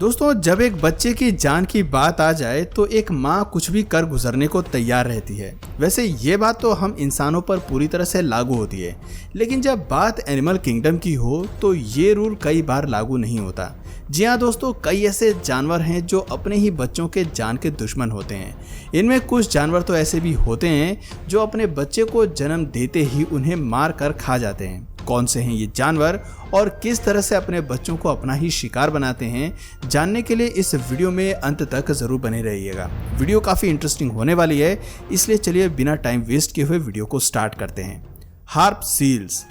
दोस्तों, जब एक बच्चे की जान की बात आ जाए तो एक माँ कुछ भी कर गुजरने को तैयार रहती है। वैसे ये बात तो हम इंसानों पर पूरी तरह से लागू होती है, लेकिन जब बात एनिमल किंगडम की हो तो ये रूल कई बार लागू नहीं होता। जी हाँ दोस्तों, कई ऐसे जानवर हैं जो अपने ही बच्चों के जान के दुश्मन होते हैं। इनमें कुछ जानवर तो ऐसे भी होते हैं जो अपने बच्चे को जन्म देते ही उन्हें मार कर खा जाते हैं। कौन से हैं ये जानवर और किस तरह से अपने बच्चों को अपना ही शिकार बनाते हैं, जानने के लिए इस वीडियो में अंत तक जरूर बने रहिएगा। वीडियो काफ़ी इंटरेस्टिंग होने वाली है, इसलिए चलिए बिना टाइम वेस्ट किए हुए वीडियो को स्टार्ट करते हैं। Harp seals.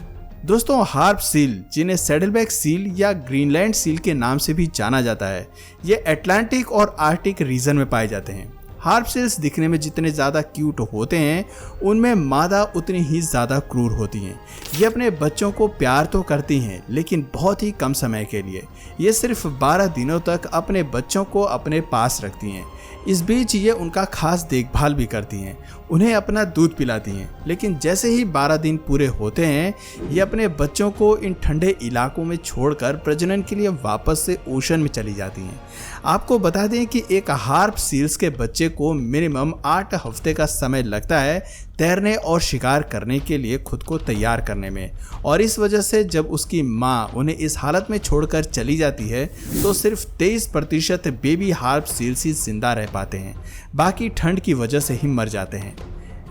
दोस्तों, हार्प सील, जिन्हें सैडलबैक सील या ग्रीनलैंड सील के नाम से भी जाना जाता है, ये अटलांटिक और आर्कटिक रीजन में पाए जाते हैं। हार्प सील्स दिखने में जितने ज़्यादा क्यूट होते हैं, उनमें मादा उतनी ही ज़्यादा क्रूर होती हैं। ये अपने बच्चों को प्यार तो करती हैं, लेकिन बहुत ही कम समय के लिए। ये सिर्फ 12 दिनों तक अपने बच्चों को अपने पास रखती हैं। इस बीच ये उनका खास देखभाल भी करती हैं, उन्हें अपना दूध पिलाती हैं। लेकिन जैसे ही 12 दिन पूरे होते हैं, ये अपने बच्चों को इन ठंडे इलाकों में छोड़कर प्रजनन के लिए वापस से ओशन में चली जाती हैं। आपको बता दें कि एक हार्प सील्स के बच्चे को मिनिमम 8 हफ्ते का समय लगता है तैरने और शिकार करने के लिए खुद को तैयार करने में, और इस वजह से जब उसकी माँ उन्हें इस हालत में छोड़कर चली जाती है तो सिर्फ 23% बेबी हार्प सील्स ही जिंदा रह पाते हैं, बाकी ठंड की वजह से ही मर जाते हैं।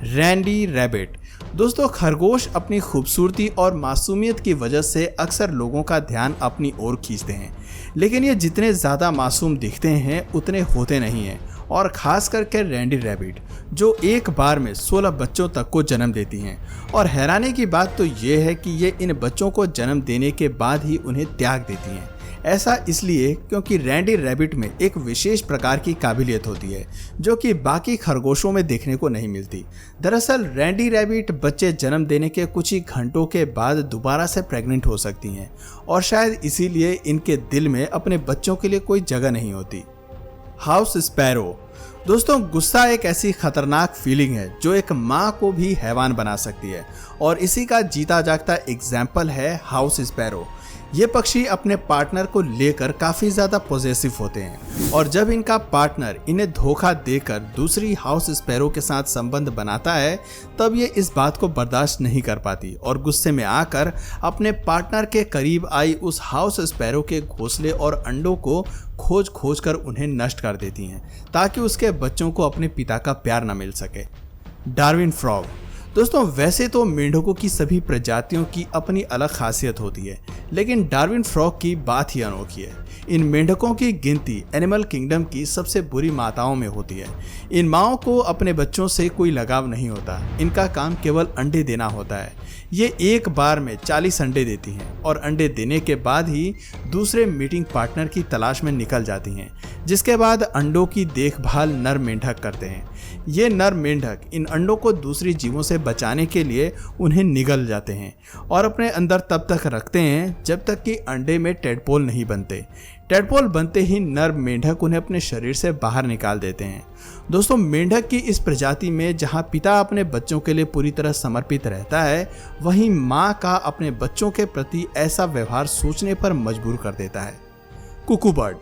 Randy rabbit. दोस्तों, खरगोश अपनी खूबसूरती और मासूमियत की वजह से अक्सर लोगों का ध्यान अपनी ओर खींचते हैं, लेकिन ये जितने ज़्यादा मासूम दिखते हैं उतने होते नहीं हैं, और ख़ास करके रैंडी रैबिट, जो एक बार में 16 बच्चों तक को जन्म देती हैं। और हैरानी की बात तो ये है कि ये इन बच्चों को जन्म देने के बाद ही उन्हें त्याग देती हैं। ऐसा इसलिए क्योंकि रैंडी रैबिट में एक विशेष प्रकार की काबिलियत होती है जो कि बाकी खरगोशों में देखने को नहीं मिलती। दरअसल रैंडी रैबिट बच्चे जन्म देने के कुछ ही घंटों के बाद दोबारा से प्रेग्नेंट हो सकती हैं, और शायद इसीलिए इनके दिल में अपने बच्चों के लिए कोई जगह नहीं होती। House sparrow. दोस्तों, गुस्सा एक ऐसी खतरनाक फीलिंग है जो एक माँ को भी हैवान बना सकती है, और इसी का जीता जागता एग्जाम्पल है हाउस स्पैरो। ये पक्षी अपने पार्टनर को लेकर काफ़ी ज़्यादा पॉजेसिव होते हैं, और जब इनका पार्टनर इन्हें धोखा देकर दूसरी हाउस स्पैरो के साथ संबंध बनाता है, तब ये इस बात को बर्दाश्त नहीं कर पाती और गुस्से में आकर अपने पार्टनर के करीब आई उस हाउस स्पैरो के घोंसले और अंडों को खोज कर उन्हें नष्ट कर देती हैं, ताकि उसके बच्चों को अपने पिता का प्यार न मिल सके। Darwin frog. दोस्तों, वैसे तो मेंढकों की सभी प्रजातियों की अपनी अलग खासियत होती है, लेकिन डार्विन फ्रॉग की बात ही अनोखी है। इन मेंढकों की गिनती एनिमल किंगडम की सबसे बुरी माताओं में होती है। इन माओं को अपने बच्चों से कोई लगाव नहीं होता, इनका काम केवल अंडे देना होता है। ये एक बार में 40 अंडे देती हैं, और अंडे देने के बाद ही दूसरे मीटिंग पार्टनर की तलाश में निकल जाती हैं, जिसके बाद अंडों की देखभाल नर मेंढक करते हैं। ये नर मेंढक इन अंडों को दूसरी जीवों से बचाने के लिए उन्हें निगल जाते हैं और अपने अंदर तब तक रखते हैं जब तक कि अंडे में टेडपोल नहीं बनते। टेडपोल बनते ही नर मेंढक उन्हें अपने शरीर से बाहर निकाल देते हैं। दोस्तों, मेंढक की इस प्रजाति में जहां पिता अपने बच्चों के लिए पूरी तरह समर्पित रहता है, वहीं माँ का अपने बच्चों के प्रति ऐसा व्यवहार सोचने पर मजबूर कर देता है। कुकू बर्ड।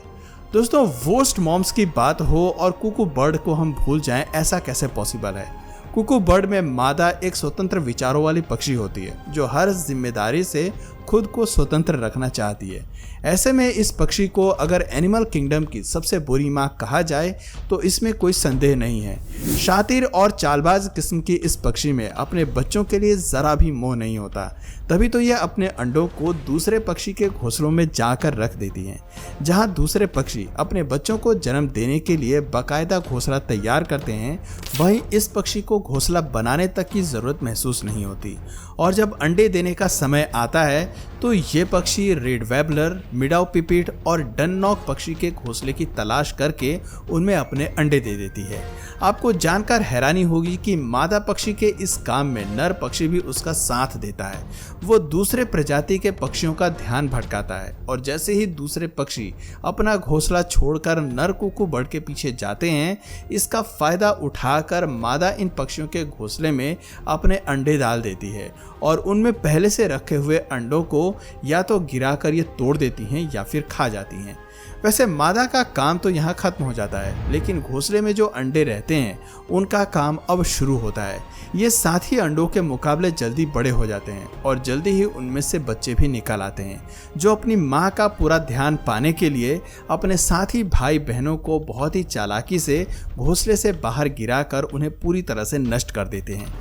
दोस्तों, वोस्ट मॉम्स की बात हो और कुकू बर्ड को हम भूल जाएं, ऐसा कैसे पॉसिबल है। कुकू बर्ड में मादा एक स्वतंत्र विचारों वाली पक्षी होती है जो हर जिम्मेदारी से खुद को स्वतंत्र रखना चाहती है। ऐसे में इस पक्षी को अगर एनिमल किंगडम की सबसे बुरी माँ कहा जाए तो इसमें कोई संदेह नहीं है। शातिर और चालबाज किस्म की इस पक्षी में अपने बच्चों के लिए ज़रा भी मोह नहीं होता, तभी तो यह अपने अंडों को दूसरे पक्षी के घोंसलों में जाकर रख देती हैं। जहाँ दूसरे पक्षी अपने बच्चों को जन्म देने के लिए बाकायदा घोंसला तैयार करते हैं, वहीं इस पक्षी को घोंसला बनाने तक की ज़रूरत महसूस नहीं होती, और जब अंडे देने का समय आता है तो ये पक्षी रेड वेबलर, मिडाउ पिपिट और डननॉक पक्षी के घोंसले की तलाश करके उनमें अपने अंडे दे देती है। आपको जानकर हैरानी होगी कि मादा पक्षी के इस काम में नर पक्षी भी उसका साथ देता है। वो दूसरे प्रजाति के पक्षियों का ध्यान भटकाता है, और जैसे ही दूसरे पक्षी अपना घोंसला छोड़कर नर कुकू बर्ड के पीछे जाते हैं, इसका फायदा उठाकर मादा इन पक्षियों के घोंसले में अपने अंडे डाल देती है, और उनमें पहले से रखे हुए अंडों को को या तो गिराकर ये तोड़ देती हैं या फिर खा जाती हैं। वैसे मादा का काम तो यहाँ खत्म हो जाता है, लेकिन घोंसले में जो अंडे रहते हैं उनका काम अब शुरू होता है। ये साथ ही अंडों के मुकाबले जल्दी बड़े हो जाते हैं और जल्दी ही उनमें से बच्चे भी निकल आते हैं, जो अपनी माँ का पूरा ध्यान पाने के लिए अपने साथी भाई बहनों को बहुत ही चालाकी से घोंसले से बाहर गिराकर उन्हें पूरी तरह से नष्ट कर देते हैं।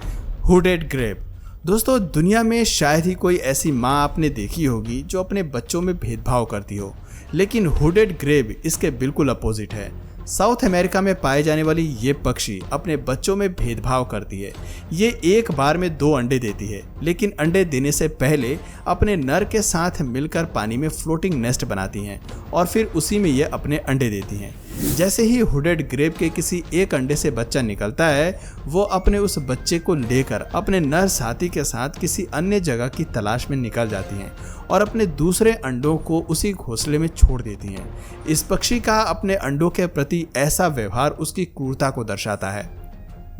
Hooded grab. दोस्तों, दुनिया में शायद ही कोई ऐसी माँ आपने देखी होगी जो अपने बच्चों में भेदभाव करती हो, लेकिन हुडेड ग्रेब इसके बिल्कुल अपोजिट है। साउथ अमेरिका में पाए जाने वाली ये पक्षी अपने बच्चों में भेदभाव करती है। ये एक बार में 2 अंडे देती है, लेकिन अंडे देने से पहले अपने नर के साथ मिलकर पानी में फ्लोटिंग नेस्ट बनाती हैं और फिर उसी में ये अपने अंडे देती हैं। जैसे ही हुडेड ग्रेब के किसी एक अंडे से बच्चा निकलता है, वो अपने उस बच्चे को लेकर अपने नर साथी के साथ किसी अन्य जगह की तलाश में निकल जाती हैं और अपने दूसरे अंडों को उसी घोंसले में छोड़ देती हैं। इस पक्षी का अपने अंडों के प्रति ऐसा व्यवहार उसकी क्रूरता को दर्शाता है।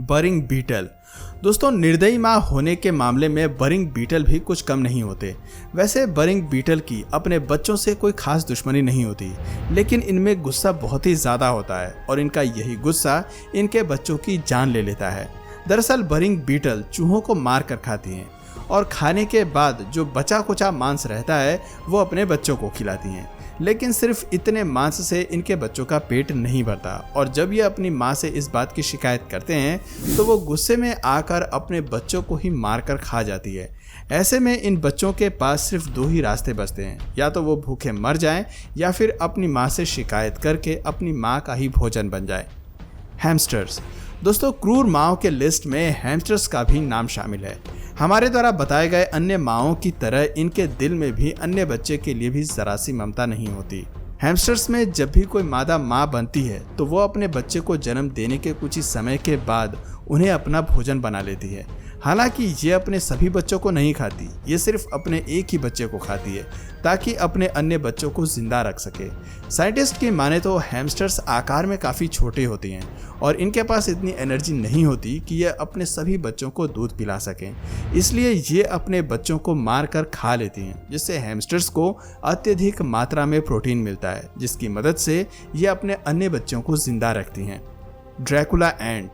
बरिंग बीटल। दोस्तों, निर्दयी माँ होने के मामले में बरिंग बीटल भी कुछ कम नहीं होते। वैसे बरिंग बीटल की अपने बच्चों से कोई खास दुश्मनी नहीं होती, लेकिन इनमें गुस्सा बहुत ही ज़्यादा होता है और इनका यही गुस्सा इनके बच्चों की जान ले लेता है। दरअसल बरिंग बीटल चूहों को मार कर खाती हैं और खाने के बाद जो बचा कुचा मांस रहता है वो अपने बच्चों को खिलाती हैं, लेकिन सिर्फ इतने मांस से इनके बच्चों का पेट नहीं भरता और जब ये अपनी माँ से इस बात की शिकायत करते हैं तो वो गुस्से में आकर अपने बच्चों को ही मारकर खा जाती है। ऐसे में इन बच्चों के पास सिर्फ 2 ही रास्ते बचते हैं, या तो वो भूखे मर जाएं या फिर अपनी माँ से शिकायत करके अपनी माँ का ही भोजन बन जाए। हैमस्टर्स। दोस्तों, क्रूर माँओं के लिस्ट में हैमस्टर्स का भी नाम शामिल है। हमारे द्वारा बताए गए अन्य माँओं की तरह इनके दिल में भी अन्य बच्चे के लिए भी जरा सी ममता नहीं होती। हैमस्टर्स में जब भी कोई मादा माँ बनती है तो वो अपने बच्चे को जन्म देने के कुछ ही समय के बाद उन्हें अपना भोजन बना लेती है। हालांकि ये अपने सभी बच्चों को नहीं खाती, ये सिर्फ अपने एक ही बच्चे को खाती है ताकि अपने अन्य बच्चों को जिंदा रख सके। साइंटिस्ट की माने तो हैमस्टर्स आकार में काफ़ी छोटे होती हैं और इनके पास इतनी एनर्जी नहीं होती कि ये अपने सभी बच्चों को दूध पिला सकें, इसलिए ये अपने बच्चों को मार कर खा लेती हैं, जिससे हैमस्टर्स को अत्यधिक मात्रा में प्रोटीन मिलता है, जिसकी मदद से ये अपने अन्य बच्चों को जिंदा रखती हैं। ड्रैकुला एंट।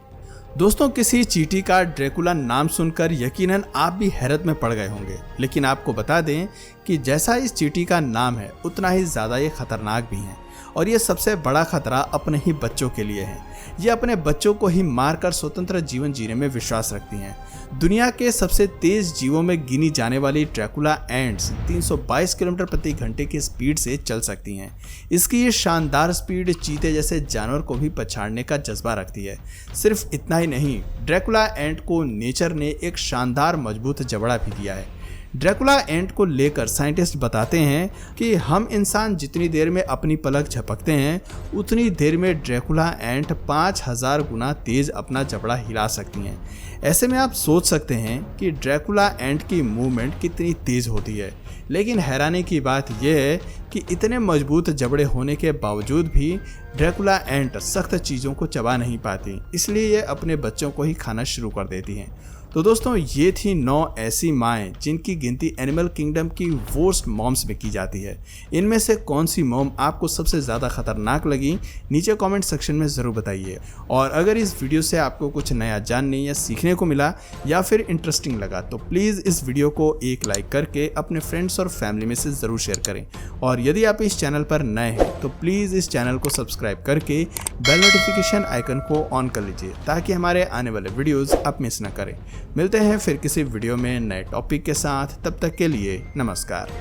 दोस्तों, किसी चींटी का ड्रैकुला नाम सुनकर यकीनन आप भी हैरत में पड़ गए होंगे, लेकिन आपको बता दें कि जैसा इस चींटी का नाम है उतना ही ज़्यादा ये खतरनाक भी है और ये सबसे बड़ा खतरा अपने ही बच्चों के लिए है। ये अपने बच्चों को ही मारकर स्वतंत्र जीवन जीने में विश्वास रखती हैं। दुनिया के सबसे तेज जीवों में गिनी जाने वाली ड्रैकुला एंट्स 322 किलोमीटर प्रति घंटे की स्पीड से चल सकती हैं। इसकी ये शानदार स्पीड चीते जैसे जानवर को भी पछाड़ने का जज्बा रखती है। सिर्फ इतना ही नहीं, ड्रैकुला एंट को नेचर ने एक शानदार मजबूत जबड़ा भी दिया है। ड्रैकुला एंट को लेकर साइंटिस्ट बताते हैं कि हम इंसान जितनी देर में अपनी पलक झपकते हैं उतनी देर में ड्रैकुला एंट 5000 गुना तेज अपना जबड़ा हिला सकती हैं। ऐसे में आप सोच सकते हैं कि ड्रैकुला एंट की मूवमेंट कितनी तेज होती है, लेकिन हैरानी की बात यह है कि इतने मजबूत जबड़े होने के बावजूद भी ड्रैकुला एंट सख्त चीज़ों को चबा नहीं पाती, इसलिए ये अपने बच्चों को ही खाना शुरू कर देती हैं। तो दोस्तों, ये थी 9 ऐसी माएँ जिनकी गिनती एनिमल किंगडम की वर्स्ट मॉम्स में की जाती है। इनमें से कौन सी मॉम आपको सबसे ज़्यादा खतरनाक लगी, नीचे कमेंट सेक्शन में ज़रूर बताइए। और अगर इस वीडियो से आपको कुछ नया जानने या सीखने को मिला या फिर इंटरेस्टिंग लगा तो प्लीज़ इस वीडियो को एक लाइक करके अपने फ्रेंड्स और फैमिली में से ज़रूर शेयर करें। और यदि आप इस चैनल पर नए हैं तो प्लीज़ इस चैनल को सब्सक्राइब करके बेल नोटिफिकेशन आइकन को ऑन कर लीजिए ताकि हमारे आने वाले वीडियोज़ आप मिस न करें। मिलते हैं फिर किसी वीडियो में नए टॉपिक के साथ, तब तक के लिए नमस्कार।